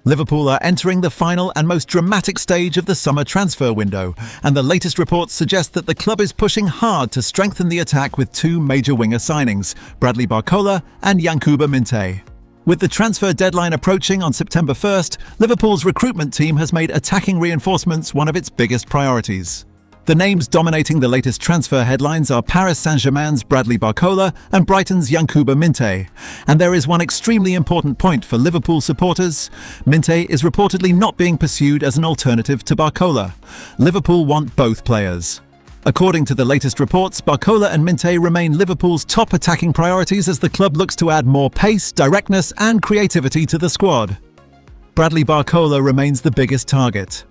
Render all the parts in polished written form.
Liverpool are entering the final and most dramatic stage of the summer transfer window, and the latest reports suggest that the club is pushing hard to strengthen the attack with two major winger signings, Bradley Barcola and Yankuba Minte. With the transfer deadline approaching on September 1st, Liverpool's recruitment team has made attacking reinforcements one of its biggest priorities. The names dominating the latest transfer headlines are Paris Saint-Germain's Bradley Barcola and Brighton's Yancuba Minte. And there is one extremely important point for Liverpool supporters. Minte is reportedly not being pursued as an alternative to Barcola. Liverpool want both players. According to the latest reports, Barcola and Minte remain Liverpool's top attacking priorities as the club looks to add more pace, directness and creativity to the squad. Bradley Barcola remains the biggest target.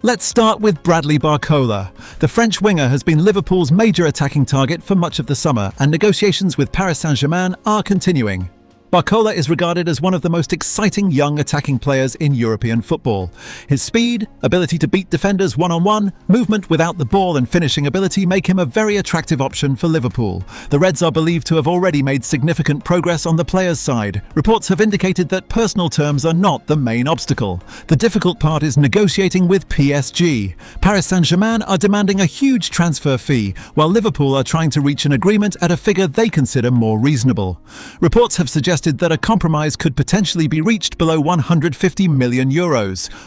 Let's start with Bradley Barcola. The French winger has been Liverpool's major attacking target for much of the summer, and negotiations with Paris Saint-Germain are continuing. Barcola is regarded as one of the most exciting young attacking players in European football. His speed, ability to beat defenders one-on-one, movement without the ball and finishing ability make him a very attractive option for Liverpool. The Reds are believed to have already made significant progress on the player's side. Reports have indicated that personal terms are not the main obstacle. The difficult part is negotiating with PSG. Paris Saint-Germain are demanding a huge transfer fee, while Liverpool are trying to reach an agreement at a figure they consider more reasonable. Reports have suggested that a compromise could potentially be reached below €150 million,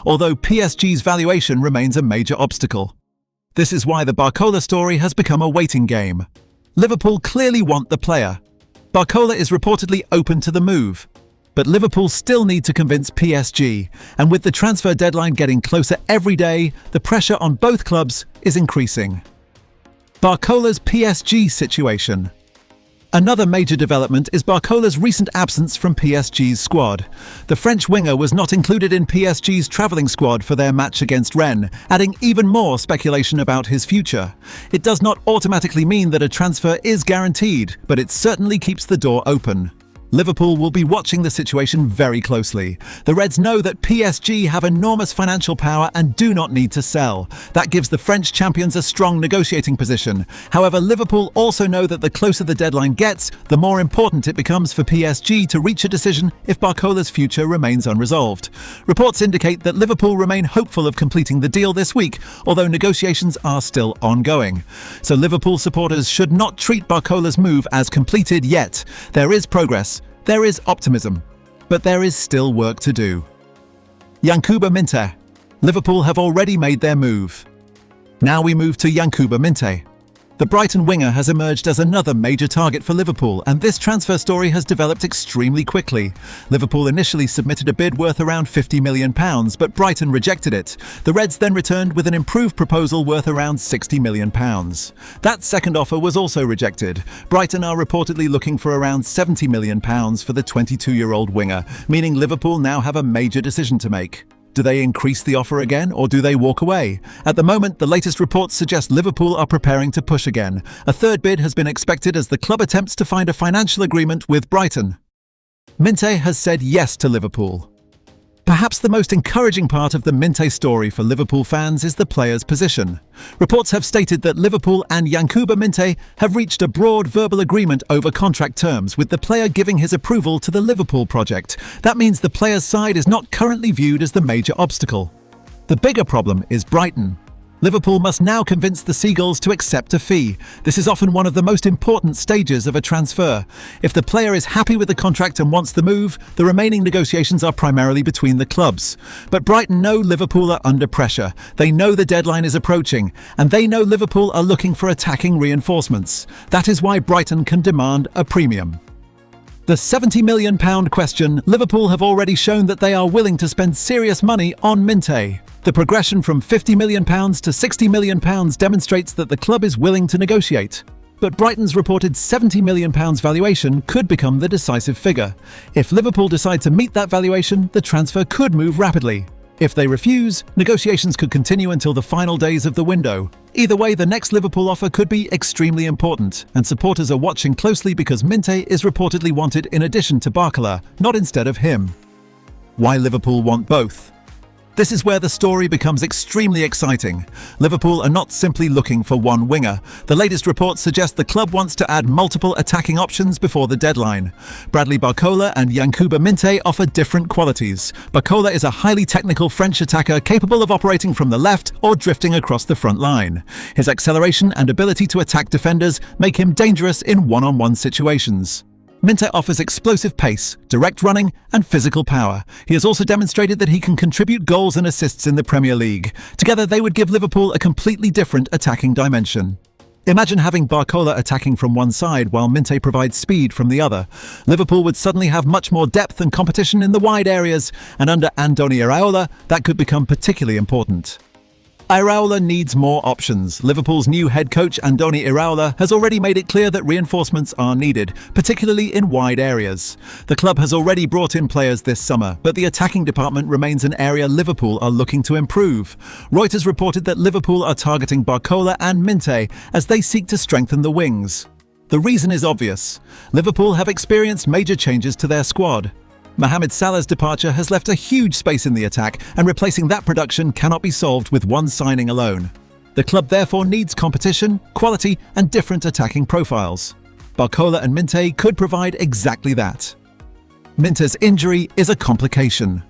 although PSG's valuation remains a major obstacle. This is why the Barcola story has become a waiting game. Liverpool clearly want the player. Barcola is reportedly open to the move, but Liverpool still need to convince PSG, and with the transfer deadline getting closer every day, the pressure on both clubs is increasing. Barcola's PSG situation. Another major development is Barcola's recent absence from PSG's squad. The French winger was not included in PSG's travelling squad for their match against Rennes, adding even more speculation about his future. It does not automatically mean that a transfer is guaranteed, but it certainly keeps the door open. Liverpool will be watching the situation very closely. The Reds know that PSG have enormous financial power and do not need to sell. That gives the French champions a strong negotiating position. However, Liverpool also know that the closer the deadline gets, the more important it becomes for PSG to reach a decision if Barcola's future remains unresolved. Reports indicate that Liverpool remain hopeful of completing the deal this week, although negotiations are still ongoing. So Liverpool supporters should not treat Barcola's move as completed yet. There is progress. There is optimism, but there is still work to do. Yancuba Minte. Liverpool have already made their move. Now we move to Yancuba Minte. The Brighton winger has emerged as another major target for Liverpool, and this transfer story has developed extremely quickly. Liverpool initially submitted a bid worth around £50 million, but Brighton rejected it. The Reds then returned with an improved proposal worth around £60 million. That second offer was also rejected. Brighton are reportedly looking for around £70 million for the 22-year-old winger, meaning Liverpool now have a major decision to make. Do they increase the offer again, or do they walk away? At the moment, the latest reports suggest Liverpool are preparing to push again. A third bid has been expected as the club attempts to find a financial agreement with Brighton. Minte has said yes to Liverpool. Perhaps the most encouraging part of the Minte story for Liverpool fans is the player's position. Reports have stated that Liverpool and Yancuba Minte have reached a broad verbal agreement over contract terms, with the player giving his approval to the Liverpool project. That means the player's side is not currently viewed as the major obstacle. The bigger problem is Brighton. Liverpool must now convince the Seagulls to accept a fee. This is often one of the most important stages of a transfer. If the player is happy with the contract and wants the move, the remaining negotiations are primarily between the clubs. But Brighton know Liverpool are under pressure. They know the deadline is approaching, and they know Liverpool are looking for attacking reinforcements. That is why Brighton can demand a premium. The £70 million question. Liverpool have already shown that they are willing to spend serious money on Minte. The progression from £50 million to £60 million demonstrates that the club is willing to negotiate. But Brighton's reported £70 million valuation could become the decisive figure. If Liverpool decide to meet that valuation, the transfer could move rapidly. If they refuse, negotiations could continue until the final days of the window. Either way, the next Liverpool offer could be extremely important, and supporters are watching closely because Minte is reportedly wanted in addition to Barcola, not instead of him. Why Liverpool want both? This is where the story becomes extremely exciting. Liverpool are not simply looking for one winger. The latest reports suggest the club wants to add multiple attacking options before the deadline. Bradley Barcola and Yankuba Minte offer different qualities. Barcola is a highly technical French attacker capable of operating from the left or drifting across the front line. His acceleration and ability to attack defenders make him dangerous in one-on-one situations. Minte offers explosive pace, direct running, and physical power. He has also demonstrated that he can contribute goals and assists in the Premier League. Together, they would give Liverpool a completely different attacking dimension. Imagine having Barcola attacking from one side while Minte provides speed from the other. Liverpool would suddenly have much more depth and competition in the wide areas, and under Andoni Iraola, that could become particularly important. Iraola needs more options. Liverpool's new head coach Andoni Iraola has already made it clear that reinforcements are needed, particularly in wide areas. The club has already brought in players this summer, but the attacking department remains an area Liverpool are looking to improve. Reuters reported that Liverpool are targeting Barcola and Minte as they seek to strengthen the wings. The reason is obvious. Liverpool have experienced major changes to their squad. Mohamed Salah's departure has left a huge space in the attack, and replacing that production cannot be solved with one signing alone. The club therefore needs competition, quality, and different attacking profiles. Barcola and Minte could provide exactly that. Minte's injury is a complication.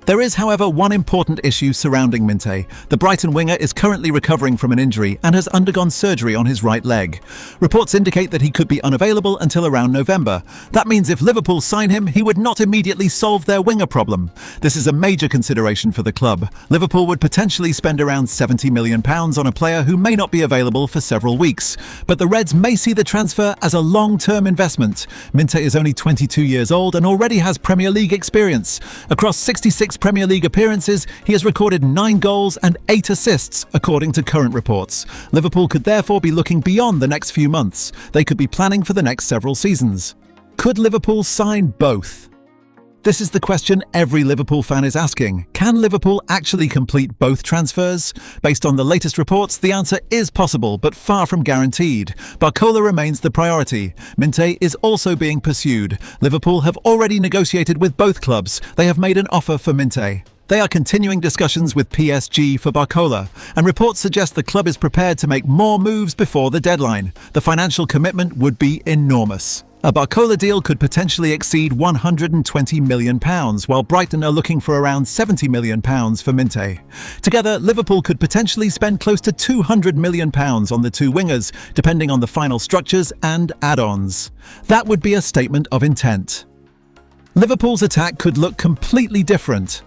There is, however, one important issue surrounding Minte. The Brighton winger is currently recovering from an injury and has undergone surgery on his right leg. Reports indicate that he could be unavailable until around November. That means if Liverpool sign him, he would not immediately solve their winger problem. This is a major consideration for the club. Liverpool would potentially spend around £70 million on a player who may not be available for several weeks. But the Reds may see the transfer as a long-term investment. Minte is only 22 years old and already has Premier League experience. Across 66 Premier League appearances, he has recorded 9 goals and 8 assists, according to current reports. Liverpool could therefore be looking beyond the next few months. They could be planning for the next several seasons. Could Liverpool sign both? This is the question every Liverpool fan is asking. Can Liverpool actually complete both transfers? Based on the latest reports, the answer is possible, but far from guaranteed. Barcola remains the priority. Minte is also being pursued. Liverpool have already negotiated with both clubs. They have made an offer for Minte. They are continuing discussions with PSG for Barcola, and reports suggest the club is prepared to make more moves before the deadline. The financial commitment would be enormous. A Barcola deal could potentially exceed £120 million, while Brighton are looking for around £70 million for Minte. Together, Liverpool could potentially spend close to £200 million on the two wingers, depending on the final structures and add-ons. That would be a statement of intent. Liverpool's attack could look completely different.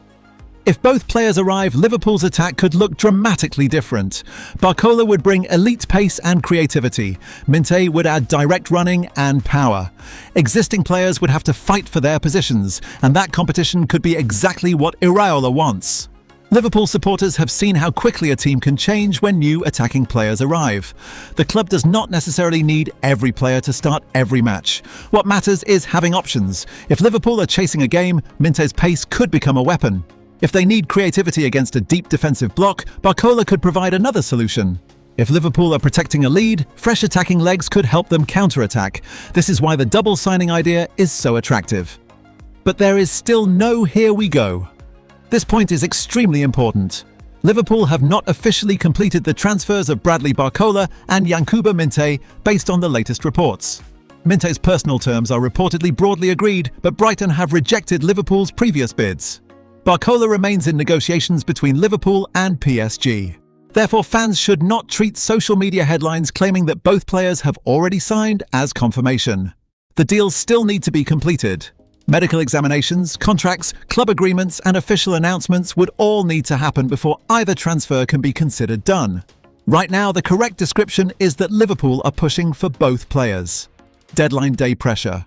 If both players arrive, Liverpool's attack could look dramatically different. Barcola would bring elite pace and creativity. Minte would add direct running and power. Existing players would have to fight for their positions, and that competition could be exactly what Iraola wants. Liverpool supporters have seen how quickly a team can change when new attacking players arrive. The club does not necessarily need every player to start every match. What matters is having options. If Liverpool are chasing a game, Minte's pace could become a weapon. If they need creativity against a deep defensive block, Barcola could provide another solution. If Liverpool are protecting a lead, fresh attacking legs could help them counter-attack. This is why the double signing idea is so attractive. But there is still no here we go. This point is extremely important. Liverpool have not officially completed the transfers of Bradley Barcola and Yancuba Minte based on the latest reports. Minte's personal terms are reportedly broadly agreed, but Brighton have rejected Liverpool's previous bids. Barcola remains in negotiations between Liverpool and PSG. Therefore, fans should not treat social media headlines claiming that both players have already signed as confirmation. The deals still need to be completed. Medical examinations, contracts, club agreements, and official announcements would all need to happen before either transfer can be considered done. Right now, the correct description is that Liverpool are pushing for both players. Deadline day pressure.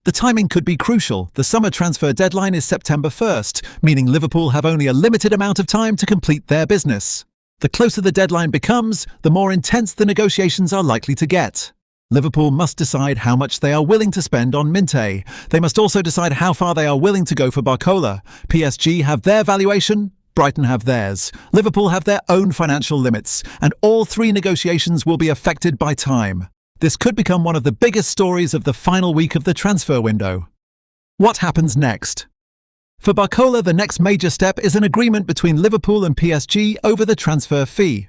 The timing could be crucial. The summer transfer deadline is September 1st, meaning Liverpool have only a limited amount of time to complete their business. The closer the deadline becomes, the more intense the negotiations are likely to get. Liverpool must decide how much they are willing to spend on Minte. They must also decide how far they are willing to go for Barcola. PSG have their valuation, Brighton have theirs. Liverpool have their own financial limits, and all three negotiations will be affected by time. This could become one of the biggest stories of the final week of the transfer window. What happens next? For Barcola, the next major step is an agreement between Liverpool and PSG over the transfer fee.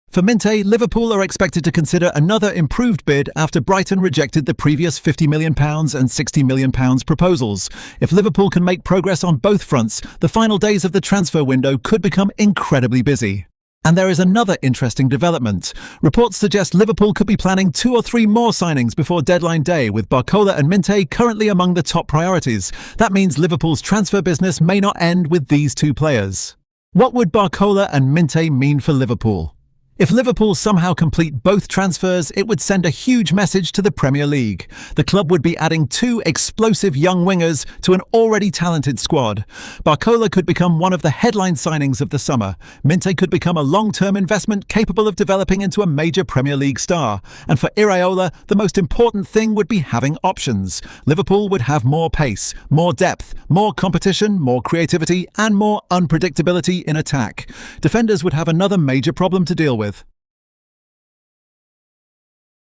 For Minte, Liverpool are expected to consider another improved bid after Brighton rejected the previous £50 million and £60 million proposals. If Liverpool can make progress on both fronts, the final days of the transfer window could become incredibly busy. And there is another interesting development. Reports suggest Liverpool could be planning 2 or 3 more signings before deadline day, with Barcola and Minte currently among the top priorities. That means Liverpool's transfer business may not end with these 2 players. What would Barcola and Minte mean for Liverpool? If Liverpool somehow complete both transfers, it would send a huge message to the Premier League. The club would be adding 2 explosive young wingers to an already talented squad. Barcola could become one of the headline signings of the summer. Minte could become a long-term investment capable of developing into a major Premier League star. And for Iraola, the most important thing would be having options. Liverpool would have more pace, more depth, more competition, more creativity, and more unpredictability in attack. Defenders would have another major problem to deal with.